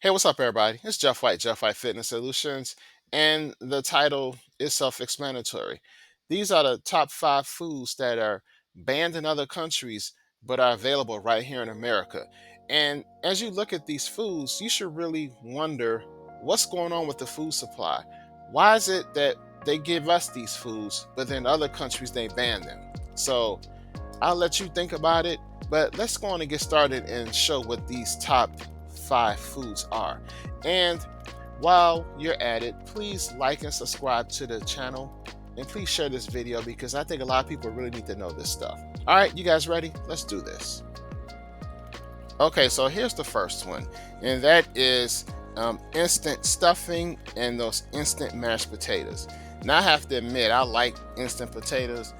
Hey, what's up, everybody? It's Jeff White Fitness Solutions, and the title is self explanatory. These are the top five foods that are banned in other countries but are available right here in America. And as you look at these foods, you should really wonder what's going on with the food supply. Why is it that they give us these foods, but then other countries they ban them? So I'll let you think about it, but let's go on and get started and show what these top five foods are. And while you're at it, please like and subscribe to the channel and please share this video because I think a lot of people really need to know this stuff. All right, you guys ready? Let's do this. Okay, so here's the first one, and that is instant stuffing and those instant mashed potatoes. Now, I have to admit, I like instant potatoes.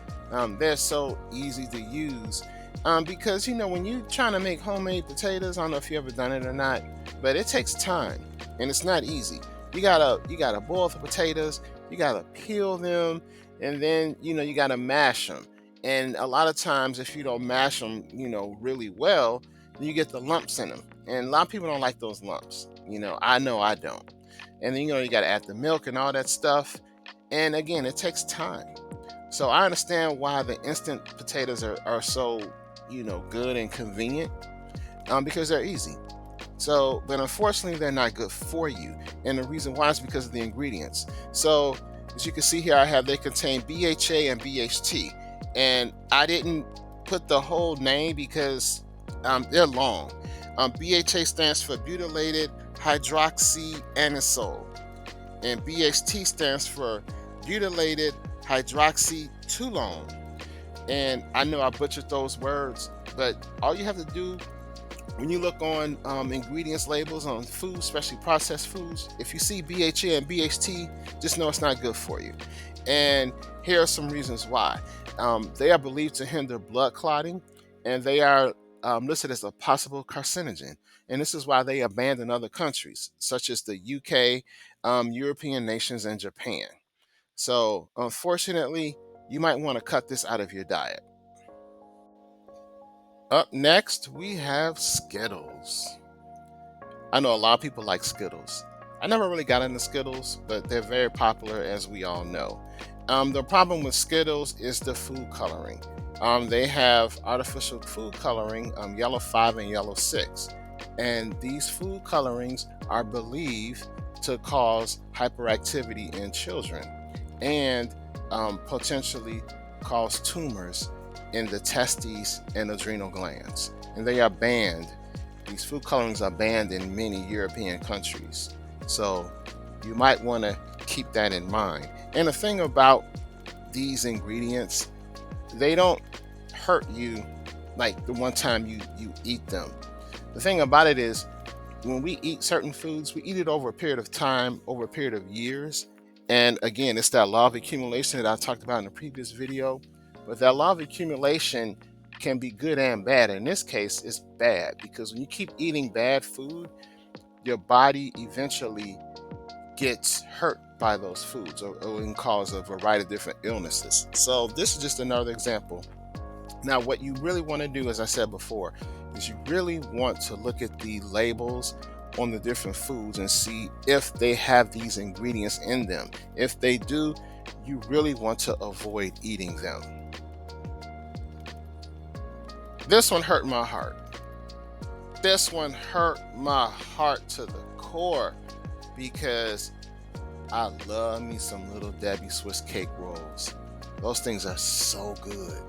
They're so easy to use because when you're trying to make homemade potatoes, I don't know if you ever done it or not, but it takes time and it's not easy. You gotta boil the potatoes, you gotta peel them, and then you gotta mash them. And a lot of times, if you don't mash them, really well, you get the lumps in them. And a lot of people don't like those lumps. I know I don't. And then, you got to add the milk and all that stuff. And again, it takes time. So I understand why the instant potatoes are so, good and convenient because they're easy. So, but unfortunately, they're not good for you. And the reason why is because of the ingredients. So, as you can see here, they contain BHA and BHT. And I didn't put the whole name because they're long. BHA stands for butylated hydroxyanisole, and BHT stands for butylated hydroxytolone. And I know I butchered those words, but all you have to do when you look on ingredients labels on food, especially processed foods, if you see BHA and BHT, just know it's not good for you. And here are some reasons why. They are believed to hinder blood clotting, and they are listed as a possible carcinogen. And this is why they are banned in other countries, such as the UK, European nations, and Japan. So, unfortunately, you might want to cut this out of your diet. Up next, we have Skittles. I know a lot of people like Skittles. I never really got into Skittles, but they're very popular, as we all know. The problem with Skittles is the food coloring. They have artificial food coloring, yellow 5 and yellow 6. And these food colorings are believed to cause hyperactivity in children and potentially cause tumors in the testes and adrenal glands. And they are banned. These food colorings are banned in many European countries. So you might want to keep that in mind. And the thing about these ingredients, they don't hurt you like the one time you eat them. The thing about it is when we eat certain foods, we eat it over a period of time, over a period of years. And again, it's that law of accumulation that I talked about in the previous video. But that law of accumulation can be good and bad. In this case, it's bad because when you keep eating bad food, your body eventually gets hurt by those foods or can cause a variety of different illnesses. So this is just another example. Now, what you really want to do, as I said before, is you really want to look at the labels on the different foods and see if they have these ingredients in them. If they do, you really want to avoid eating them. This one hurt my heart. This one hurt my heart to the core because I love me some Little Debbie Swiss cake rolls. Those things are so good.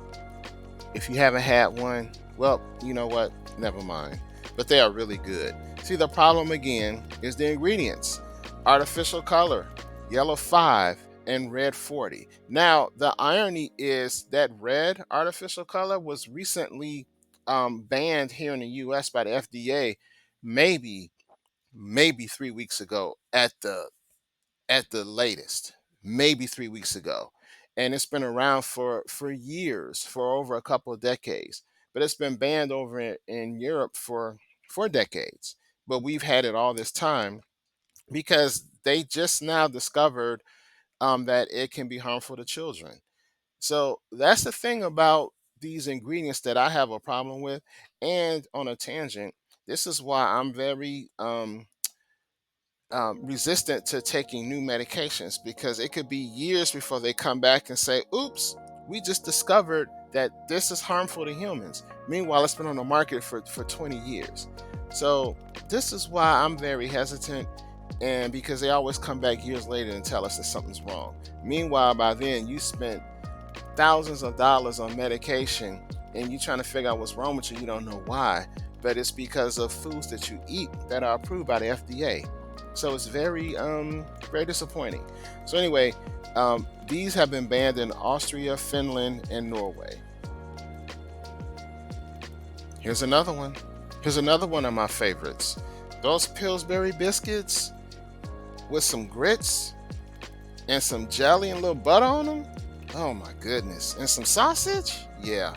If you haven't had one, well, you know what? Never mind. But they are really good. See, the problem again is the ingredients: artificial color, yellow 5, and red 40. Now, the irony is that red artificial color was recently banned here in the US by the FDA, maybe, maybe 3 weeks ago at the latest, maybe 3 weeks ago. And it's been around for years, for over a couple of decades. But it's been banned over in Europe for decades. But we've had it all this time because they just now discovered that it can be harmful to children. So that's the thing about these ingredients that I have a problem with. And on a tangent, this is why I'm very resistant to taking new medications because it could be years before they come back and say, oops, we just discovered that this is harmful to humans. Meanwhile, it's been on the market for 20 years. So, this is why I'm very hesitant, and because they always come back years later and tell us that something's wrong. Meanwhile, by then, you spent thousands of dollars on medication and you're trying to figure out what's wrong with you. You don't know why, but it's because of foods that you eat that are approved by the FDA. So it's very disappointing. So anyway, these have been banned in Austria, Finland, and Norway. Here's another one. Here's another one of my favorites. Those Pillsbury biscuits with some grits and some jelly and a little butter on them. Oh my goodness. And some sausage? Yeah.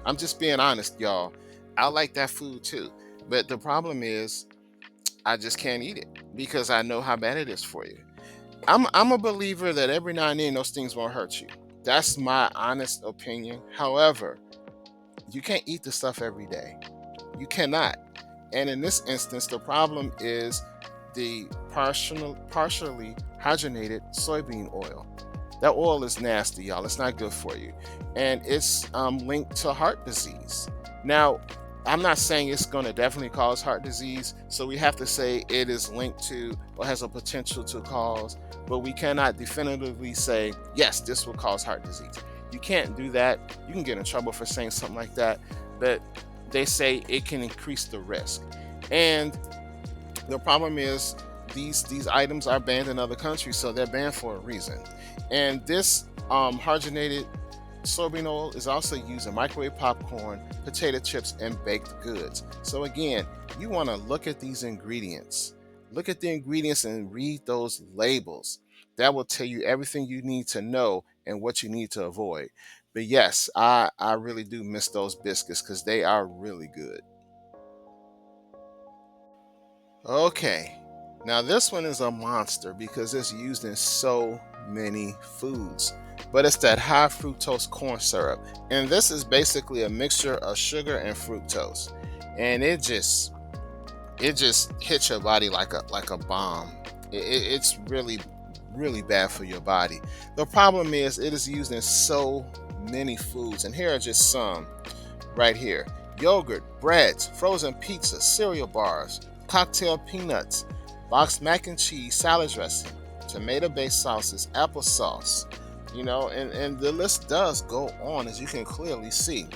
I'm just being honest, y'all. I like that food too. But the problem is I just can't eat it because I know how bad it is for you. I'm a believer that every now and then those things won't hurt you. That's my honest opinion. However, you can't eat the stuff every day. You cannot. And in this instance, the problem is the partially hydrogenated soybean oil. That oil is nasty, y'all. It's not good for you. And it's linked to heart disease. Now, I'm not saying it's going to definitely cause heart disease. So we have to say it is linked to or has a potential to cause, but we cannot definitively say, yes, this will cause heart disease. You can't do that. You can get in trouble for saying something like that. But they say it can increase the risk. And the problem is these items are banned in other countries, so they're banned for a reason. And this hydrogenated soybean oil is also used in microwave popcorn, potato chips, and baked goods. So again, you want to look at these ingredients. Look at the ingredients and read those labels. That will tell you everything you need to know and what you need to avoid. But yes, I really do miss those biscuits because they are really good. Okay, now this one is a monster because it's used in so many foods. But it's that high fructose corn syrup. And this is basically a mixture of sugar and fructose. And it just hits your body like a bomb. It's really bad for your body. The problem is it is used in so many foods, and here are just some right here: yogurt, breads, frozen pizza, cereal bars, cocktail peanuts, boxed mac and cheese, salad dressing, tomato-based sauces, applesauce. And the list does go on, as you can clearly see.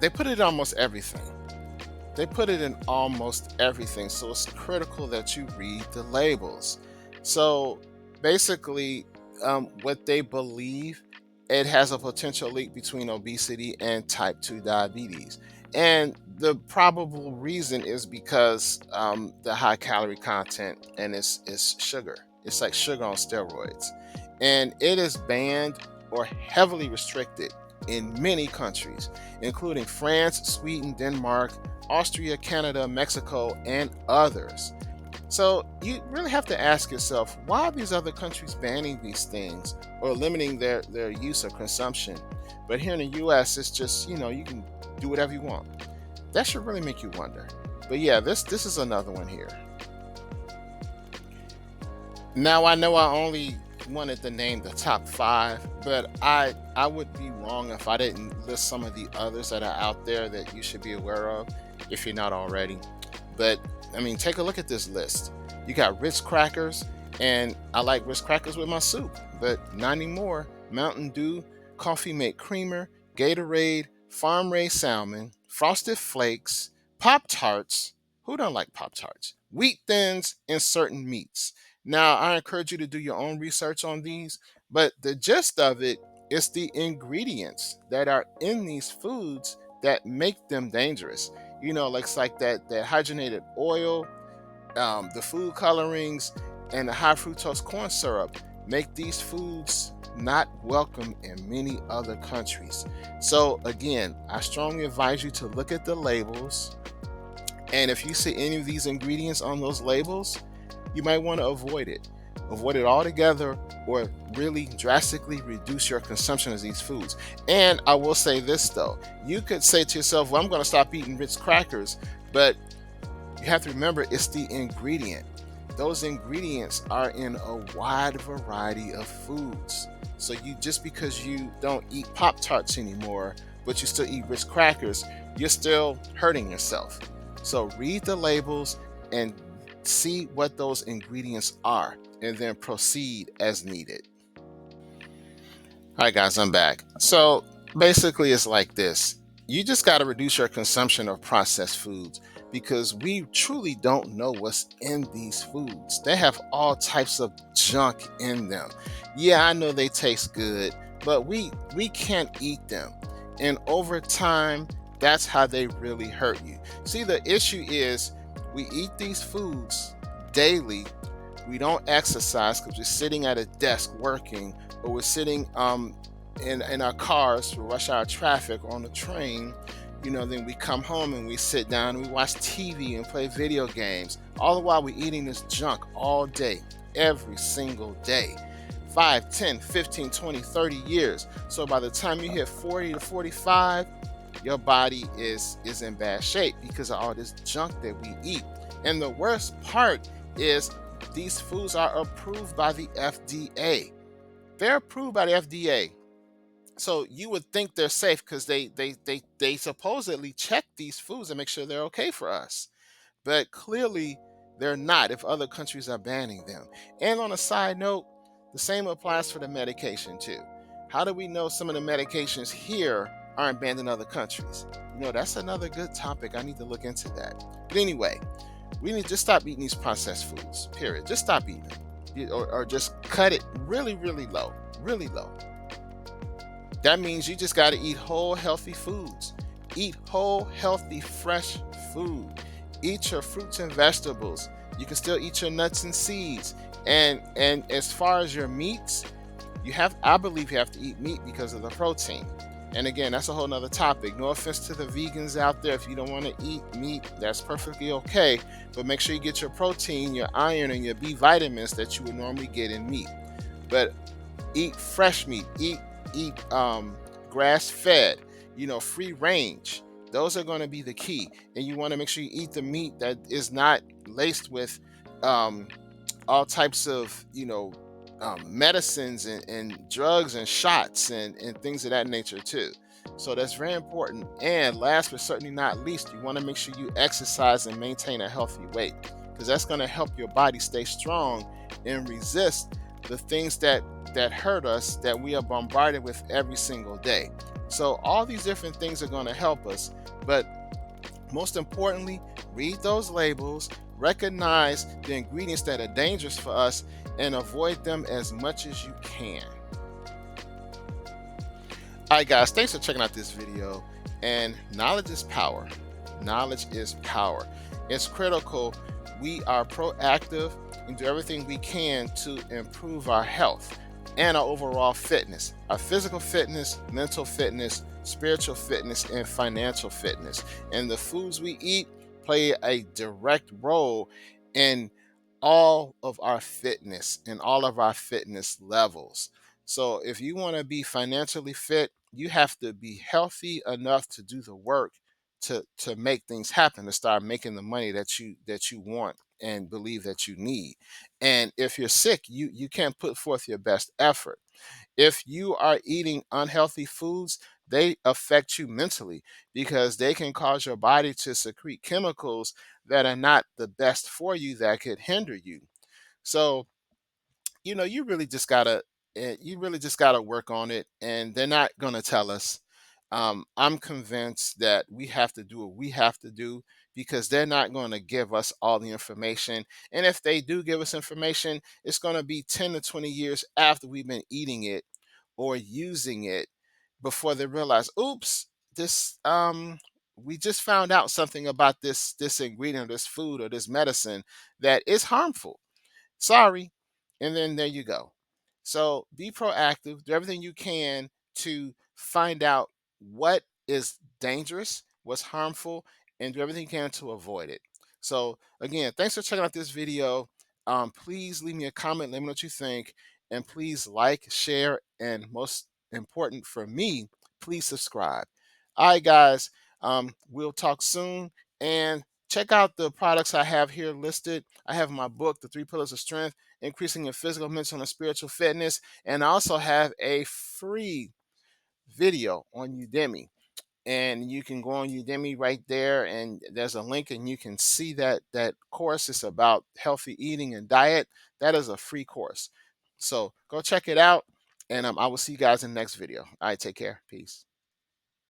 They put it in almost everything. They put it in almost everything. So it's critical that you read the labels. So basically, what they believe, it has a potential link between obesity and type 2 diabetes. And the probable reason is because the high calorie content, and it's sugar. It's like sugar on steroids. And it is banned or heavily restricted in many countries, including France, Sweden, Denmark, Austria, Canada, Mexico, and others. So you really have to ask yourself, why are these other countries banning these things or limiting their use or consumption? But here in the US, it's just, you can do whatever you want. That should really make you wonder. But yeah, this is another one here. Now I know I only wanted to name the top five, but I would be wrong if I didn't list some of the others that are out there that you should be aware of if you're not already. But I mean, take a look at this list. You got Ritz crackers, and I like Ritz crackers with my soup, but not anymore. Mountain Dew, Coffee Mate Creamer, Gatorade, Farm Raised Salmon, Frosted Flakes, Pop Tarts. Who don't like Pop Tarts? Wheat Thins, and certain meats. Now, I encourage you to do your own research on these, but the gist of it is the ingredients that are in these foods that make them dangerous. Like that hydrogenated oil, the food colorings, and the high fructose corn syrup make these foods not welcome in many other countries. So again, I strongly advise you to look at the labels, and if you see any of these ingredients on those labels, you might want to avoid it. Avoid it altogether, or really drastically reduce your consumption of these foods. And I will say this though, you could say to yourself, well, I'm going to stop eating Ritz crackers, but You have to remember it's the ingredient. Those ingredients are in a wide variety of foods. So you just because you don't eat Pop Tarts anymore, but you still eat Ritz crackers, you're still hurting yourself. So read the labels and see what those ingredients are, and then proceed as needed. All right, guys, I'm back. So basically, it's like this: you just got to reduce your consumption of processed foods because we truly don't know what's in these foods. They have all types of junk in them. Yeah, I know they taste good, but we can't eat them. And over time, that's how they really hurt you. See, the issue is we eat these foods daily. We don't exercise because we're sitting at a desk working, or we're sitting in our cars for rush hour traffic or on the train. Then we come home and we sit down and we watch TV and play video games. All the while we're eating this junk all day, every single day. 5, 10, 15, 20, 30 years. So by the time you hit 40 to 45, your body is in bad shape because of all this junk that we eat. And the worst part is these foods are approved by the FDA. They're approved by the FDA. So you would think they're safe because they supposedly check these foods and make sure they're okay for us. But clearly they're not if other countries are banning them. And on a side note, the same applies for the medication too. How do we know some of the medications here aren't banned in other countries? That's another good topic. I need to look into that. But anyway, we need to just stop eating these processed foods, period. Just stop eating them. Or just cut it really, really low, really low. That means you just got to eat whole, healthy foods. Eat whole, healthy, fresh food. Eat your fruits and vegetables. You can still eat your nuts and seeds. And as far as your meats, I believe you have to eat meat because of the protein. And again, that's a whole nother topic. No offense to the vegans out there. If you don't want to eat meat, that's perfectly okay. But make sure you get your protein, your iron, and your B vitamins that you would normally get in meat. But eat fresh meat. Eat grass fed. Free range. Those are going to be the key. And you want to make sure you eat the meat that is not laced with um, all types of medicines and drugs and shots and things of that nature too. So that's very important. And last but certainly not least, you want to make sure you exercise and maintain a healthy weight, because that's going to help your body stay strong and resist the things that hurt us, that we are bombarded with every single day. So all these different things are going to help us, but most importantly, read those labels, recognize the ingredients that are dangerous for us, and avoid them as much as you can. All right, guys, thanks for checking out this video. And knowledge is power. Knowledge is power. It's critical we are proactive and do everything we can to improve our health and our overall fitness, our physical fitness, mental fitness, spiritual fitness, and financial fitness. And the foods we eat play a direct role in all of our fitness and all of our fitness levels. So if you want to be financially fit, you have to be healthy enough to do the work to make things happen, to start making the money that you want and believe that you need. And if you're sick, you can't put forth your best effort. If you are eating unhealthy foods, they affect you mentally because they can cause your body to secrete chemicals that are not the best for you, that could hinder you. So you really just gotta work on it, and they're not gonna tell us. I'm convinced that we have to do what we have to do because they're not going to give us all the information. And if they do give us information, it's going to be 10 to 20 years after we've been eating it or using it before they realize, oops, this we just found out something about this ingredient or this food or this medicine that is harmful. Sorry. And then there you go. So be proactive, do everything you can to find out what is dangerous, what's harmful, and do everything you can to avoid it. So again, thanks for checking out this video. Please leave me a comment, let me know what you think, and please like, share, and most important for me, please subscribe. All right, guys, we'll talk soon, and check out the products I have here listed. I have my book, The Three Pillars of Strength, Increasing Your Physical, Mental, and Spiritual Fitness. And I also have a free video on Udemy. And you can go on Udemy right there, and there's a link, and you can see that course is about healthy eating and diet. That is a free course. So go check it out, and I will see you guys in the next video. All right, take care. Peace.